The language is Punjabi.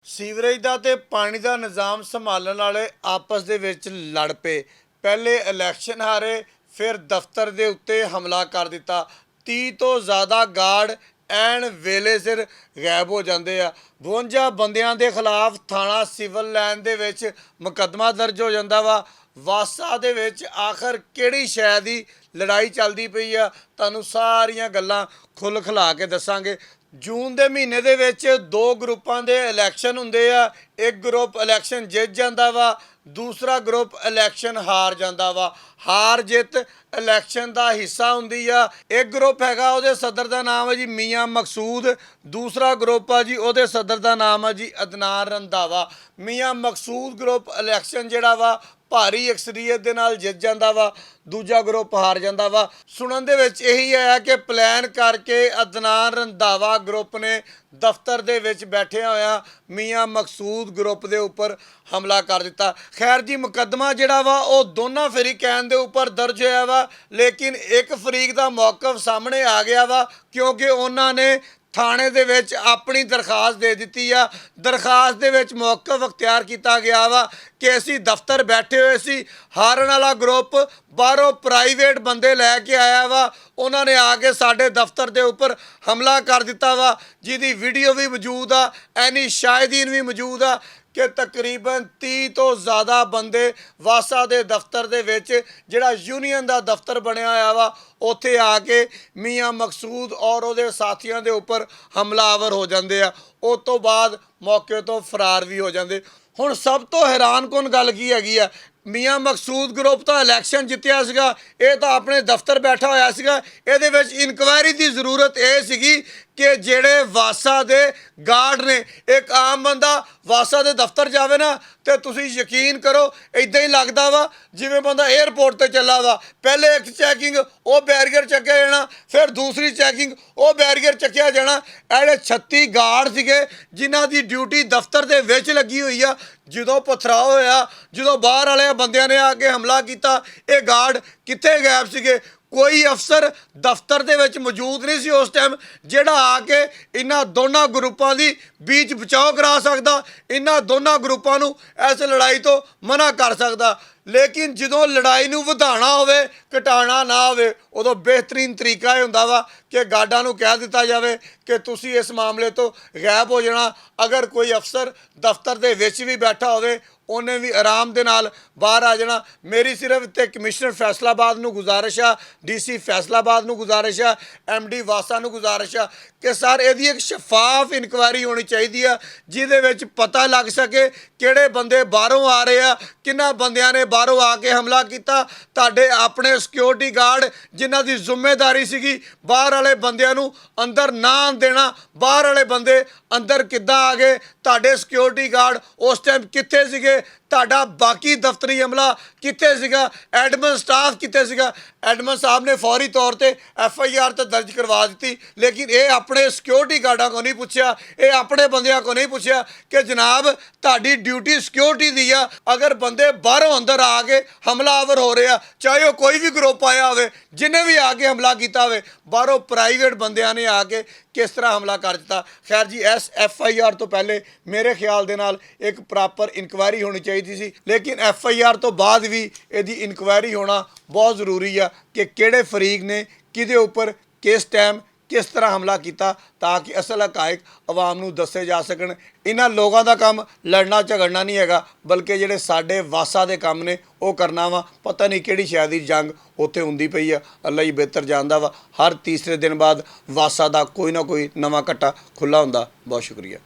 ਸੀਵਰੇਜ ਦਾ ਤੇ ਪਾਣੀ ਦਾ ਨਿਜ਼ਾਮ ਸੰਭਾਲਣ ਵਾਲੇ ਆਪਸ ਦੇ ਵਿੱਚ ਲੜ ਪਏ। ਪਹਿਲੇ ਇਲੈਕਸ਼ਨ ਹਾਰੇ, ਫਿਰ ਦਫ਼ਤਰ ਦੇ ਉੱਤੇ ਹਮਲਾ ਕਰ ਦਿੱਤਾ। 30 ਤੋਂ ਜ਼ਿਆਦਾ ਗਾਰਡ ਐਨ ਵੇਲੇ ਸਿਰ ਗਾਇਬ ਹੋ ਜਾਂਦੇ ਆ। 52 ਬੰਦਿਆਂ ਦੇ ਖਿਲਾਫ ਥਾਣਾ ਸਿਵਲ ਲਾਈਨ ਦੇ ਵਿੱਚ ਮੁਕੱਦਮਾ ਦਰਜ ਹੋ ਜਾਂਦਾ ਵਾ। ਵਾਸਾ ਦੇ ਵਿੱਚ ਆਖਰ ਕਿਹੜੀ ਸ਼ੈ ਦੀ ਲੜਾਈ ਚੱਲਦੀ ਪਈ ਆ, ਤੁਹਾਨੂੰ ਸਾਰੀਆਂ ਗੱਲਾਂ ਖੁੱਲ੍ਹ ਖੁਲਾ ਕੇ ਦੱਸਾਂਗੇ। ਜੂਨ ਦੇ ਮਹੀਨੇ ਦੇ ਵਿੱਚ ਦੋ ਗਰੁੱਪਾਂ ਦੇ ਇਲੈਕਸ਼ਨ ਹੁੰਦੇ ਆ। ਇੱਕ ਗਰੁੱਪ ਇਲੈਕਸ਼ਨ ਜਿੱਤ ਜਾਂਦਾ ਵਾ, ਦੂਸਰਾ ਗਰੁੱਪ ਇਲੈਕਸ਼ਨ ਹਾਰ ਜਾਂਦਾ ਵਾ। ਹਾਰ ਜਿੱਤ ਇਲੈਕਸ਼ਨ ਦਾ ਹਿੱਸਾ ਹੁੰਦੀ ਆ। ਇੱਕ ਗਰੁੱਪ ਹੈਗਾ, ਉਹਦੇ ਸਦਰ ਦਾ ਨਾਮ ਹੈ ਜੀ ਮੀਆਂ ਮਕਸੂਦ। ਦੂਸਰਾ ਗਰੁੱਪ ਆ ਜੀ, ਉਹਦੇ ਸਦਰ ਦਾ ਨਾਮ ਹੈ ਜੀ ਅਦਨਾਨ ਰੰਧਾਵਾ। ਮੀਆਂ ਮਕਸੂਦ ਗਰੁੱਪ ਇਲੈਕਸ਼ਨ ਜਿਹੜਾ ਵਾ ਭਾਰੀ ਅਕਸਰੀਅਤ ਦੇ ਨਾਲ ਜਿੱਤ ਜਾਂਦਾ ਵਾ, ਦੂਜਾ ਗਰੁੱਪ ਹਾਰ ਜਾਂਦਾ ਵਾ। ਸੁਣਨ ਦੇ ਵਿੱਚ ਇਹੀ ਆਇਆ ਕਿ ਪਲਾਨ ਕਰਕੇ ਅਦਨਾਨ ਰੰਧਾਵਾ ਗਰੁੱਪ ਨੇ ਦਫ਼ਤਰ ਦੇ ਵਿੱਚ ਬੈਠਿਆ ਹੋਇਆ ਮੀਆਂ ਮਕਸੂਦ ਗਰੁੱਪ ਦੇ ਉੱਪਰ ਹਮਲਾ ਕਰ ਦਿੱਤਾ। ਖੈਰ ਜੀ, ਮੁਕੱਦਮਾ ਜਿਹੜਾ ਵਾ ਉਹ ਦੋਨਾਂ ਫਰੀਕੈਨ ਦੇ ਉੱਪਰ ਦਰਜ ਹੋਇਆ ਵਾ, ਲੇਕਿਨ ਇੱਕ ਫਰੀਕ ਦਾ ਮੌਕਫ ਸਾਹਮਣੇ ਆ ਗਿਆ ਵਾ, ਕਿਉਂਕਿ ਉਹਨਾਂ ਨੇ ਥਾਣੇ ਦੇ ਵਿੱਚ ਆਪਣੀ ਦਰਖਾਸਤ ਦੇ ਦਿੱਤੀ ਆ। ਦਰਖਾਸਤ ਦੇ ਵਿੱਚ ਮੌਕਫ ਅਖਤਿਆਰ ਕੀਤਾ ਗਿਆ ਵਾ ਕਿ ਅਸੀਂ ਦਫ਼ਤਰ ਬੈਠੇ ਹੋਏ ਸੀ, ਹਾਰਨ ਵਾਲਾ ਗਰੁੱਪ ਬਾਹਰੋਂ ਪ੍ਰਾਈਵੇਟ ਬੰਦੇ ਲੈ ਕੇ ਆਇਆ ਵਾ, ਉਹਨਾਂ ਨੇ ਆ ਕੇ ਸਾਡੇ ਦਫ਼ਤਰ ਦੇ ਉੱਪਰ ਹਮਲਾ ਕਰ ਦਿੱਤਾ ਵਾ, ਜਿਹਦੀ ਵੀਡੀਓ ਵੀ ਮੌਜੂਦ ਆ, ਐਨੀ ਸ਼ਾਹਿਦੀਨ ਵੀ ਮੌਜੂਦ ਆ ਕਿ ਤਕਰੀਬਨ 30 ਤੋਂ ਜ਼ਿਆਦਾ ਬੰਦੇ ਵਾਸਾ ਦੇ ਦਫ਼ਤਰ ਦੇ ਵਿੱਚ, ਜਿਹੜਾ ਯੂਨੀਅਨ ਦਾ ਦਫ਼ਤਰ ਬਣਿਆ ਹੋਇਆ ਵਾ, ਉੱਥੇ ਆ ਕੇ ਮੀਆਂ ਮਕਸੂਦ ਔਰ ਉਹਦੇ ਸਾਥੀਆਂ ਦੇ ਉੱਪਰ ਹਮਲਾਵਰ ਹੋ ਜਾਂਦੇ ਆ। ਉਸ ਤੋਂ ਬਾਅਦ ਮੌਕੇ ਤੋਂ ਫਰਾਰ ਵੀ ਹੋ ਜਾਂਦੇ। ਹੁਣ ਸਭ ਤੋਂ ਹੈਰਾਨਕੁਨ ਗੱਲ ਕੀ ਹੈਗੀ ਆ, ਮੀਆਂ ਮਕਸੂਦ ਗਰੁੱਪ ਤਾਂ ਇਲੈਕਸ਼ਨ ਜਿੱਤਿਆ ਸੀਗਾ, ਇਹ ਤਾਂ ਆਪਣੇ ਦਫ਼ਤਰ ਬੈਠਾ ਹੋਇਆ ਸੀਗਾ। ਇਹਦੇ ਵਿੱਚ ਇਨਕੁਆਇਰੀ ਦੀ ਜ਼ਰੂਰਤ ਇਹ ਸੀਗੀ ਕਿ ਜਿਹੜੇ ਵਾਸਾ ਦੇ ਗਾਰਡ ਨੇ, ਇੱਕ ਆਮ ਬੰਦਾ ਵਾਸਾ ਦੇ ਦਫ਼ਤਰ ਜਾਵੇ ਨਾ ਤੇ ਤੁਸੀਂ ਯਕੀਨ ਕਰੋ ਇਦਾਂ ਹੀ ਲੱਗਦਾ ਵਾ ਜਿਵੇਂ ਬੰਦਾ 에ਅਰਪੋਰਟ ਤੇ ਚੱਲਾ ਵਾ। ਪਹਿਲੇ ਇੱਕ ਚੈਕਿੰਗ ਉਹ ਬੈਰੀਅਰ ਚੱਕਿਆ ਜਾਣਾ, ਫਿਰ ਦੂਸਰੀ ਚੈਕਿੰਗ ਉਹ ਬੈਰੀਅਰ ਚੱਕਿਆ ਜਾਣਾ। ਇਹ 36 ਗਾਰਡ ਸੀਗੇ ਜਿਨ੍ਹਾਂ ਦੀ ਡਿਊਟੀ ਦਫ਼ਤਰ ਦੇ ਵਿੱਚ ਲੱਗੀ ਹੋਈ ਆ। ਜਦੋਂ ਪਥਰਾਅ ਹੋਇਆ, ਜਦੋਂ ਬਾਹਰ ਵਾਲੇ ਬੰਦਿਆਂ ਨੇ ਆ ਕੇ ਹਮਲਾ ਕੀਤਾ, ਇਹ ਗਾਰਡ ਕਿੱਥੇ ਗਾਇਬ ਸੀਗੇ? ਕੋਈ ਅਫਸਰ ਦਫ਼ਤਰ ਦੇ ਵਿੱਚ ਮੌਜੂਦ ਨਹੀਂ ਸੀ ਉਸ ਟਾਈਮ ਜਿਹੜਾ ਆ ਕੇ ਇਹਨਾਂ ਦੋਨਾਂ ਗਰੁੱਪਾਂ ਦੀ ਬੀਚ ਬਚਾਓ ਕਰਾ ਸਕਦਾ, ਇਹਨਾਂ ਦੋਨਾਂ ਗਰੁੱਪਾਂ ਨੂੰ ਇਸ ਲੜਾਈ ਤੋਂ ਮਨ੍ਹਾ ਕਰ ਸਕਦਾ। ਲੇਕਿਨ ਜਦੋਂ ਲੜਾਈ ਨੂੰ ਵਧਾਉਣਾ ਹੋਵੇ, ਘਟਾਉਣਾ ਨਾ ਹੋਵੇ, ਉਦੋਂ ਬਿਹਤਰੀਨ ਤਰੀਕਾ ਇਹ ਹੁੰਦਾ ਵਾ ਕਿ ਗਾਰਡਾਂ ਨੂੰ ਕਹਿ ਦਿੱਤਾ ਜਾਵੇ ਕਿ ਤੁਸੀਂ ਇਸ ਮਾਮਲੇ ਤੋਂ ਗਾਇਬ ਹੋ ਜਾਣਾ। ਅਗਰ ਕੋਈ ਅਫਸਰ ਦਫ਼ਤਰ ਦੇ ਵਿੱਚ ਵੀ ਬੈਠਾ ਹੋਵੇ, ਉਹਨੇ ਵੀ ਆਰਾਮ ਦੇ ਨਾਲ ਬਾਹਰ ਆ ਜਾਣਾ। ਮੇਰੀ ਸਿਰਫ ਤੇ ਕਮਿਸ਼ਨਰ ਫੈਸਲਾਬਾਦ ਨੂੰ ਗੁਜ਼ਾਰਿਸ਼ ਆ, DC ਫੈਸਲਾਬਾਦ ਨੂੰ ਗੁਜ਼ਾਰਿਸ਼ ਆ, MD ਵਾਸਾ ਨੂੰ ਗੁਜ਼ਾਰਿਸ਼ ਆ ਕਿ ਸਰ ਇਹਦੀ ਇੱਕ ਸ਼ਫਾਫ ਇਨਕੁਆਇਰੀ ਹੋਣੀ ਚਾਹੀਦੀ ਆ, ਜਿਹਦੇ ਵਿੱਚ ਪਤਾ ਲੱਗ ਸਕੇ ਕਿਹੜੇ ਬੰਦੇ ਬਾਹਰੋਂ ਆ ਰਹੇ ਆ, ਕਿੰਨਾ ਬੰਦਿਆਂ ਨੇ ਬਾਹਰੋਂ ਆ ਕੇ ਹਮਲਾ ਕੀਤਾ। ਤੁਹਾਡੇ ਆਪਣੇ ਸਿਕਿਉਰਿਟੀ ਗਾਰਡ ਜਿਨ੍ਹਾਂ ਦੀ ਜ਼ਿੰਮੇਵਾਰੀ ਸੀਗੀ ਬਾਹਰ ਵਾਲੇ ਬੰਦਿਆਂ ਨੂੰ ਅੰਦਰ ਨਾ ਆਉਣ ਦੇਣਾ, ਬਾਹਰ ਵਾਲੇ ਬੰਦੇ ਅੰਦਰ ਕਿੱਦਾਂ ਆ ਗਏ, ਤੁਹਾਡੇ ਸਿਕਿਉਰਿਟੀ ਗਾਰਡ ਉਸ ਟਾਈਮ ਕਿੱਥੇ ਸੀਗੇ, ਤੁਹਾਡਾ ਬਾਕੀ ਦਫ਼ਤਰੀ ਅਮਲਾ ਕਿੱਥੇ ਸੀਗਾ, ਐਡਮਿਨ ਸਟਾਫ ਕਿੱਥੇ ਸੀਗਾ? ਐਡਮਿਨ ਸਾਹਿਬ ਨੇ ਫੌਰੀ ਤੌਰ ਤੇ FIR ਤਾਂ ਦਰਜ ਕਰਵਾ ਦਿੱਤੀ, ਲੇਕਿਨ ਇਹ ਆਪਣੇ ਸਿਕਿਉਰਿਟੀ ਗਾਰਡਾਂ ਕੋਲ ਨਹੀਂ ਪੁੱਛਿਆ, ਇਹ ਆਪਣੇ ਬੰਦਿਆਂ ਕੋਲ ਨਹੀਂ ਪੁੱਛਿਆ ਕਿ ਜਨਾਬ ਤੁਹਾਡੀ ਡਿਊਟੀ ਸਿਕਿਉਰਿਟੀ ਦੀ ਆ। ਅਗਰ ਬੰਦੇ ਬਾਹਰੋਂ ਅੰਦਰ ਆ ਕੇ ਹਮਲਾਵਰ ਹੋ ਰਹੇ ਆ, ਚਾਹੇ ਉਹ ਕੋਈ ਵੀ ਗਰੁੱਪ ਆਇਆ ਹੋਵੇ, ਜਿਹਨੇ ਵੀ ਆ ਕੇ ਹਮਲਾ ਕੀਤਾ ਹੋਵੇ, ਬਾਹਰੋਂ ਪ੍ਰਾਈਵੇਟ ਬੰਦਿਆਂ ਨੇ ਆ ਕੇ ਕਿਸ ਤਰ੍ਹਾਂ ਹਮਲਾ ਕਰ ਦਿੱਤਾ। ਖੈਰ ਜੀ, ਇਸ FIR ਤੋਂ ਪਹਿਲੇ ਮੇਰੇ ਖਿਆਲ ਦੇ ਨਾਲ ਇੱਕ ਪ੍ਰੋਪਰ ਇਨਕੁਆਇਰੀ ਹੋਣੀ ਚਾਹੀਦੀ ਸੀ, ਲੇਕਿਨ FIR ਤੋਂ ਬਾਅਦ ਵੀ ਇਹਦੀ ਇਨਕੁਆਇਰੀ ਹੋਣਾ ਬਹੁਤ ਜ਼ਰੂਰੀ ਆ ਕਿ ਕਿਹੜੇ ਫਰੀਕ ਨੇ ਕਿਹਦੇ ਉੱਪਰ ਕਿਸ ਟਾਈਮ ਕਿਸ ਤਰ੍ਹਾਂ ਹਮਲਾ ਕੀਤਾ, ਤਾਂ ਕਿ ਅਸਲ ਹਕਾਇਕ ਆਵਾਮ ਨੂੰ ਦੱਸੇ ਜਾ ਸਕਣ। ਇਹਨਾਂ ਲੋਕਾਂ ਦਾ ਕੰਮ ਲੜਨਾ ਝਗੜਨਾ ਨਹੀਂ ਹੈਗਾ, ਬਲਕਿ ਜਿਹੜੇ ਸਾਡੇ ਵਾਸਾ ਦੇ ਕੰਮ ਨੇ ਉਹ ਕਰਨਾ ਵਾ। ਪਤਾ ਨਹੀਂ ਕਿਹੜੀ ਸ਼ਾਇਦ ਦੀ ਜੰਗ ਉੱਥੇ ਹੁੰਦੀ ਪਈ ਆ, ਅੱਲਾ ਹੀ ਬਿਹਤਰ ਜਾਣਦਾ ਵਾ। ਹਰ ਤੀਸਰੇ ਦਿਨ ਬਾਅਦ ਵਾਸਾ ਦਾ ਕੋਈ ਨਾ ਕੋਈ ਨਵਾਂ ਘੱਟਾ ਖੁੱਲ੍ਹਾ ਹੁੰਦਾ। ਬਹੁਤ ਸ਼ੁਕਰੀਆ।